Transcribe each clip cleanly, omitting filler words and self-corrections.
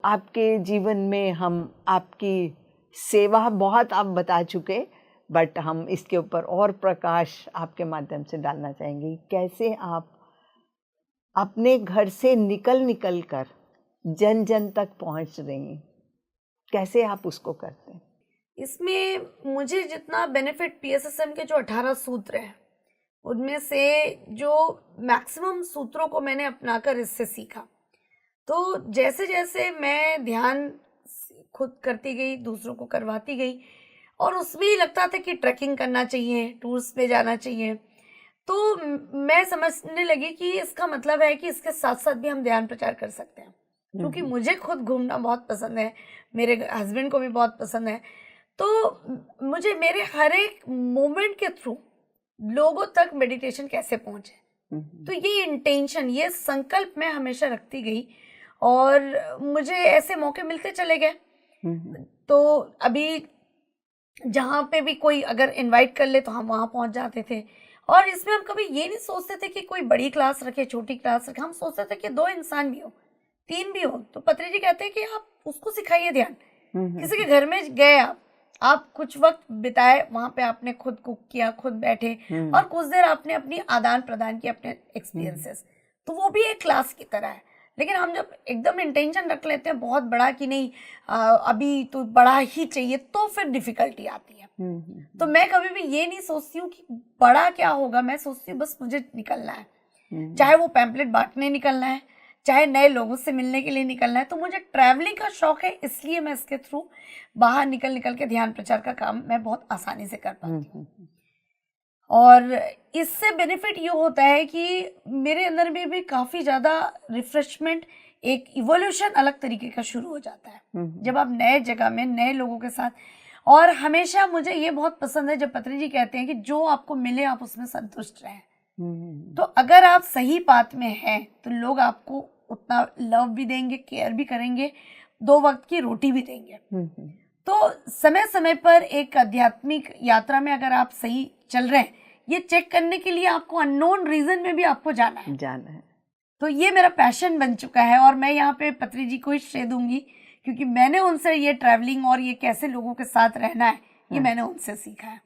आपके जीवन में हम आपकी सेवा बहुत आप बता चुके, बट हम इसके ऊपर और प्रकाश आपके माध्यम से डालना चाहेंगे। कैसे आप अपने घर से निकल कर जन जन तक पहुंच रही हैं, कैसे आप उसको करते हैं? इसमें मुझे जितना बेनिफिट पीएसएसएम के जो 18 सूत्र हैं उनमें से जो मैक्सिमम सूत्रों को मैंने अपनाकर इससे सीखा। तो जैसे जैसे मैं ध्यान खुद करती गई, दूसरों को करवाती गई, और उसमें ही लगता था कि ट्रैकिंग करना चाहिए, टूर्स पे जाना चाहिए। तो मैं समझने लगी कि इसका मतलब है कि इसके साथ साथ भी हम ध्यान प्रचार कर सकते हैं, क्योंकि मुझे खुद घूमना बहुत पसंद है, मेरे हस्बैंड को भी बहुत पसंद है। तो मुझे मेरे हर एक मोमेंट के थ्रू लोगों तक मेडिटेशन कैसे पहुंचे, तो ये इंटेंशन, ये संकल्प मैं हमेशा रखती गई और मुझे ऐसे मौके मिलते चले गए। तो अभी जहाँ पे भी कोई अगर इनवाइट कर ले तो हम वहाँ पहुँच जाते थे। और इसमें हम कभी ये नहीं सोचते थे कि कोई बड़ी क्लास रखे, छोटी क्लास रखे। हम सोचते थे कि 2 इंसान भी हो, 3 भी हो। तो पत्री जी कहते हैं कि आप उसको सिखाइए ध्यान। किसी के घर में गए आप कुछ वक्त बिताए, वहाँ पे आपने खुद कुक किया, खुद बैठे और कुछ देर आपने अपनी आदान प्रदान की, अपने एक्सपीरियंसेस, तो वो भी एक क्लास की तरह है। लेकिन हम जब एकदम इंटेंशन रख लेते हैं बहुत बड़ा कि नहीं अभी तो बड़ा ही चाहिए, तो फिर डिफिकल्टी आती है। तो मैं कभी भी ये नहीं सोचती हूँ कि बड़ा क्या होगा, मैं सोचती हूँ बस मुझे निकलना है। चाहे वो पैम्पलेट बांटने निकलना है, चाहे नए लोगों से मिलने के लिए निकलना है। तो मुझे ट्रैवलिंग का शौक है, इसलिए मैं इसके थ्रू बाहर निकल के ध्यान प्रचार का काम मैं बहुत आसानी से कर पाती हूँ। और इससे बेनिफिट ये होता है कि मेरे अंदर में भी काफ़ी ज़्यादा रिफ्रेशमेंट, एक इवोल्यूशन अलग तरीके का शुरू हो जाता है जब आप नए जगह में नए लोगों के साथ। और हमेशा मुझे ये बहुत पसंद है जब पत्री जी कहते हैं कि जो आपको मिले आप उसमें संतुष्ट रहें। तो अगर आप सही पाथ में हैं तो लोग आपको उतना लव भी देंगे, केयर भी करेंगे, 2 वक्त की रोटी भी देंगे। तो समय समय पर एक आध्यात्मिक यात्रा में अगर आप सही चल रहे हैं, ये चेक करने के लिए आपको अननोन रीजन में भी आपको जाना है। तो ये मेरा पैशन बन चुका है और मैं यहाँ पे पत्री जी को ही श्रेय दूंगी, क्योंकि मैंने उनसे ये ट्रैवलिंग और ये कैसे लोगों के साथ रहना है, ये मैंने उनसे सीखा है।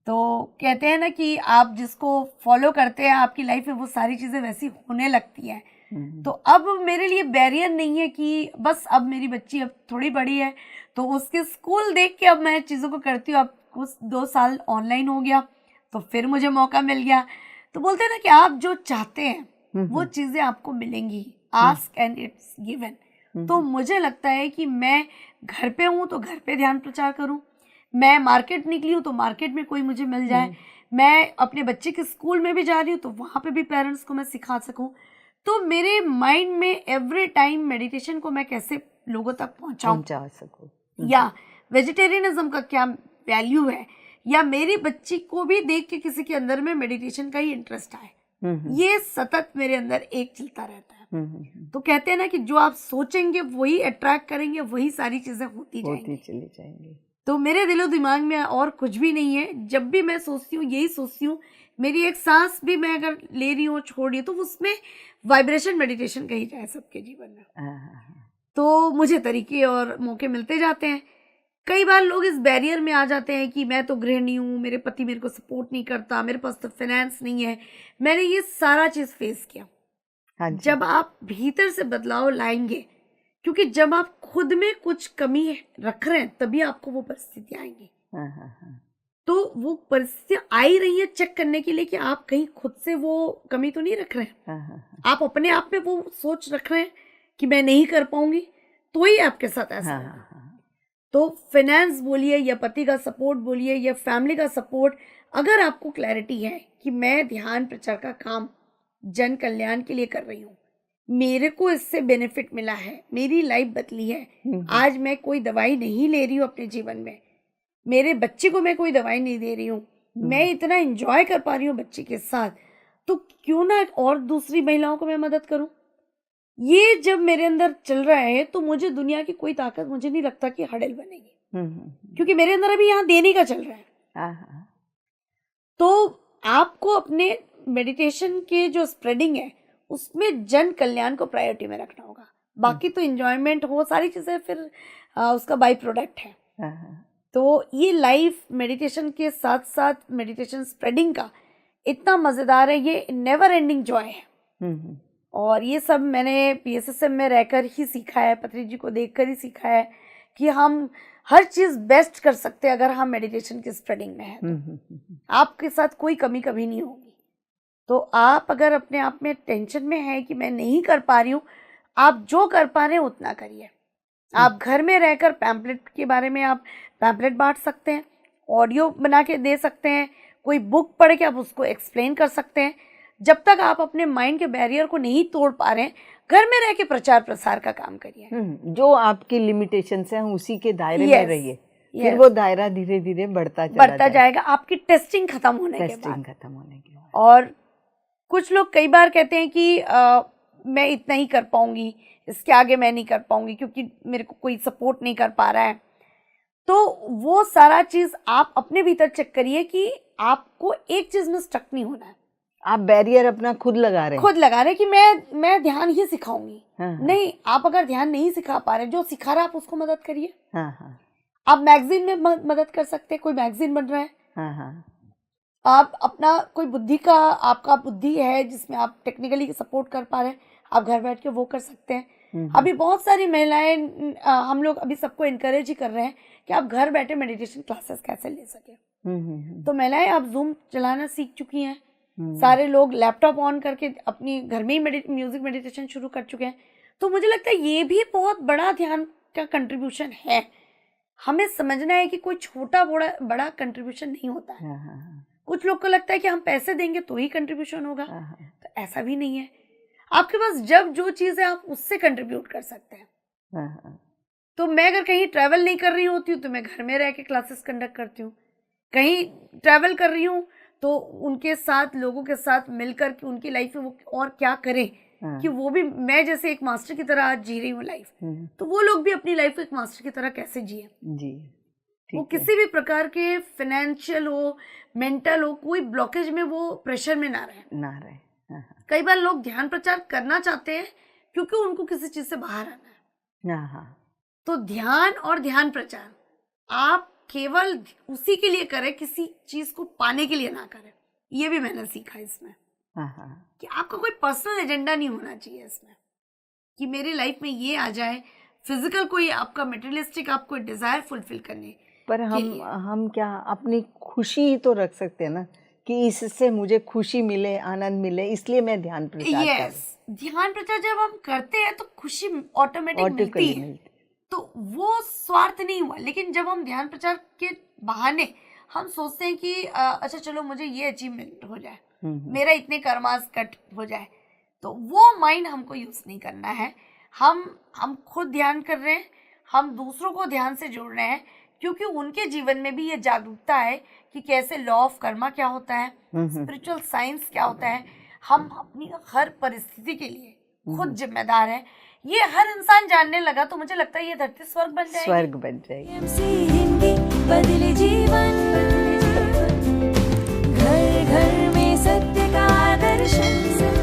तो कहते हैं ना कि आप जिसको फॉलो करते हैं आपकी लाइफ में वो सारी चीज़ें वैसी होने लगती हैं। तो अब मेरे लिए बैरियर नहीं है कि बस अब मेरी बच्ची अब थोड़ी बड़ी है तो उसके स्कूल देख के अब मैं चीज़ों को करती हूँ। अब कुछ 2 साल ऑनलाइन हो गया तो फिर मुझे मौका मिल गया। तो बोलते हैं ना कि आप जो चाहते हैं वो चीज़ें आपको मिलेंगी, आस्क एंड इट्स गिवन। तो मुझे लगता है कि मैं घर पे हूँ तो घर पे ध्यान प्रचार करूँ, मैं मार्केट निकली हूँ तो मार्केट में कोई मुझे मिल जाए, मैं अपने बच्चे के स्कूल में भी जा रही हूँ तो वहाँ पे भी पेरेंट्स को मैं सिखा सकूँ। तो मेरे माइंड में एवरी टाइम मेडिटेशन को मैं कैसे लोगों तक पहुँचा सकूँ, या वेजिटेरियनिज्म का क्या वैल्यू है, या मेरी बच्ची को भी देख के किसी के अंदर में मेडिटेशन का ही इंटरेस्ट आए, ये सतत मेरे अंदर एक चलता रहता है। तो कहते हैं ना कि जो आप सोचेंगे वही अट्रैक्ट करेंगे, वही सारी चीजें होती चली जाएंगी। तो मेरे दिलो दिमाग में और कुछ भी नहीं है, जब भी मैं सोचती हूँ यही सोचती हूँ। मेरी एक सांस भी मैं अगर ले रही हूँ, छोड़ रही हूँ, तो उसमें वाइब्रेशन मेडिटेशन कही जाए सबके जीवन में। तो मुझे तरीके और मौके मिलते जाते हैं। कई बार लोग इस बैरियर में आ जाते हैं कि मैं तो गृहिणी हूँ, मेरे पति मेरे को सपोर्ट नहीं करता, मेरे पास तो फाइनेंस नहीं है। मैंने ये सारा चीज़ फेस किया। जब आप भीतर से बदलाव लाएंगे, क्योंकि जब आप खुद में कुछ कमी रख रहे हैं तभी आपको वो परिस्थितियाँ आएंगी। तो वो परिस्थितियाँ आ ही रही है चेक करने के लिए कि आप कहीं खुद से वो कमी तो नहीं रख रहे हैं। आप अपने आप में वो सोच रख रहे हैं कि मैं नहीं कर पाऊंगी, तो ही आपके साथ ऐसा होगा। तो फाइनेंस बोलिए या पति का सपोर्ट बोलिए या फैमिली का सपोर्ट, अगर आपको क्लैरिटी है कि मैं ध्यान प्रचार का काम जन कल्याण के लिए कर रही हूँ, मेरे को इससे बेनिफिट मिला है, मेरी लाइफ बदली है, आज मैं कोई दवाई नहीं ले रही हूँ अपने जीवन में, मेरे बच्चे को मैं कोई दवाई नहीं दे रही हूँ, मैं इतना एंजॉय कर पा रही हूँ बच्चे के साथ, तो क्यों ना और दूसरी महिलाओं को मैं मदद करूँ। ये जब मेरे अंदर चल रहा है तो मुझे दुनिया की कोई ताकत मुझे नहीं लगता कि हड़ल बनेगी, क्योंकि मेरे अंदर अभी यहाँ देने का चल रहा है। तो आपको अपने मेडिटेशन के जो स्प्रेडिंग है उसमें जन कल्याण को प्रायोरिटी में रखना होगा। बाकी तो इंजॉयमेंट हो, सारी चीज़ें फिर उसका बाई प्रोडक्ट है। तो ये लाइफ मेडिटेशन के साथ साथ मेडिटेशन स्प्रेडिंग का इतना मज़ेदार है, ये नेवर एंडिंग जॉय है। और ये सब मैंने पीएसएसएम में रहकर ही सीखा है, पत्री जी को देखकर ही सीखा है कि हम हर चीज़ बेस्ट कर सकते हैं अगर हम मेडिटेशन की स्प्रेडिंग में हैं तो। आपके साथ कोई कमी कभी नहीं होगी। तो आप अगर अपने आप में टेंशन में है कि मैं नहीं कर पा रही हूँ, आप जो कर पा रहे हैं उतना करिए। आप घर में रहकर पैम्पलेट के बारे में आप पैम्पलेट बांट सकते हैं, ऑडियो बना के दे सकते हैं, कोई बुक पढ़ के आप उसको एक्सप्लेन कर सकते हैं। जब तक आप अपने माइंड के बैरियर को नहीं तोड़ पा रहे हैं, घर में रह के प्रचार प्रसार का काम करिए। जो आपकी लिमिटेशंस हैं उसी के दायरे में रहिए, फिर वो दायरा धीरे धीरे बढ़ता जाएगा आपकी टेस्टिंग खत्म होने के बाद। और कुछ लोग कई बार कहते हैं कि मैं इतना ही कर पाऊंगी, इसके आगे मैं नहीं कर पाऊंगी क्योंकि मेरे को कोई सपोर्ट नहीं कर पा रहा है। तो वो सारा चीज़ आप अपने भीतर चेक करिए कि आपको एक चीज़ में स्टक नहीं होना है। आप बैरियर अपना खुद लगा रहे हैं कि मैं ध्यान ही सिखाऊंगी। नहीं, आप अगर ध्यान नहीं सिखा पा रहे, जो सिखा रहा है आप उसको मदद करिए। आप मैगजीन में मदद कर सकते हैं, कोई मैगजीन बन रहा है। आप अपना कोई आपका बुद्धि है जिसमें आप टेक्निकली सपोर्ट कर पा रहे हैं, आप घर बैठ के वो कर सकते हैं। अभी बहुत सारी महिलाएं, हम लोग अभी सबको इनकरेज ही कर रहे हैं कि आप घर बैठे मेडिटेशन क्लासेस कैसे ले सके। तो महिलाएं आप जूम चलाना सीख चुकी हैं, सारे लोग लैपटॉप ऑन करके अपनी घर में ही म्यूजिक मेडिटेशन शुरू कर चुके हैं। तो मुझे लगता है ये भी बहुत बड़ा ध्यान का कंट्रीब्यूशन है। हमें समझना है कि कोई छोटा बड़ा कंट्रीब्यूशन नहीं होता है। कुछ लोग को लगता है कि हम पैसे देंगे तो ही कंट्रीब्यूशन होगा, तो ऐसा भी नहीं है। आपके पास जब जो चीज़ है आप उससे कंट्रीब्यूट कर सकते हैं। तो मैं अगर कहीं ट्रैवल नहीं कर रही होती हूँ तो मैं घर में रह के क्लासेस कंडक्ट करती हूँ। कहीं ट्रैवल कर रही हूँ तो उनके साथ, लोगों के साथ मिलकर कि उनकी लाइफ में वो और क्या करें कि वो भी मैं जैसे एक मास्टर की तरह आज जी रही हूँ लाइफ, तो वो लोग भी अपनी लाइफ को एक मास्टर की तरह कैसे जिए। वो किसी भी प्रकार के फाइनेंशियल हो, मेंटल हो, कोई ब्लॉकेज में वो प्रेशर में ना रहे। कई बार लोग ध्यान प्रचार करना चाहते हैं क्योंकि उनको किसी चीज से बाहर आना है। तो ध्यान और ध्यान प्रचार आप केवल उसी के लिए करें, किसी चीज को पाने के लिए ना करें। ये भी मैंने सीखा इसमें कि आपका कोई पर्सनल एजेंडा नहीं होना चाहिए इसमें कि मेरी लाइफ में ये आ जाए, फिजिकल कोई आपका मटेरियलिस्टिक आपको डिजायर फुलफिल करने। पर हम क्या अपनी खुशी तो रख सकते हैं ना कि इससे मुझे खुशी मिले, आनंद मिले, इसलिए मैं ध्यान प्रचार करूं। ध्यान प्रचार जब हम करते हैं तो खुशी ऑटोमेटिक मिलती है, तो वो स्वार्थ नहीं हुआ। लेकिन जब हम ध्यान प्रचार के बहाने हम सोचते हैं कि अच्छा चलो मुझे ये अचीवमेंट हो जाए, मेरा इतने कर्मास कट हो जाए, तो वो माइंड हमको यूज नहीं करना है। हम खुद ध्यान कर रहे हैं, हम दूसरों को ध्यान से जोड़ रहे हैं क्योंकि उनके जीवन में भी ये जागरूकता है कि कैसे लॉ ऑफ कर्मा क्या होता है, स्पिरिचुअल साइंस क्या होता है। हम अपनी हर परिस्थिति के लिए खुद जिम्मेदार हैं। ये हर इंसान जानने लगा तो मुझे लगता है ये धरती स्वर्ग बन जाएगी। बदले जीवन, घर घर में सत्य का दर्शन।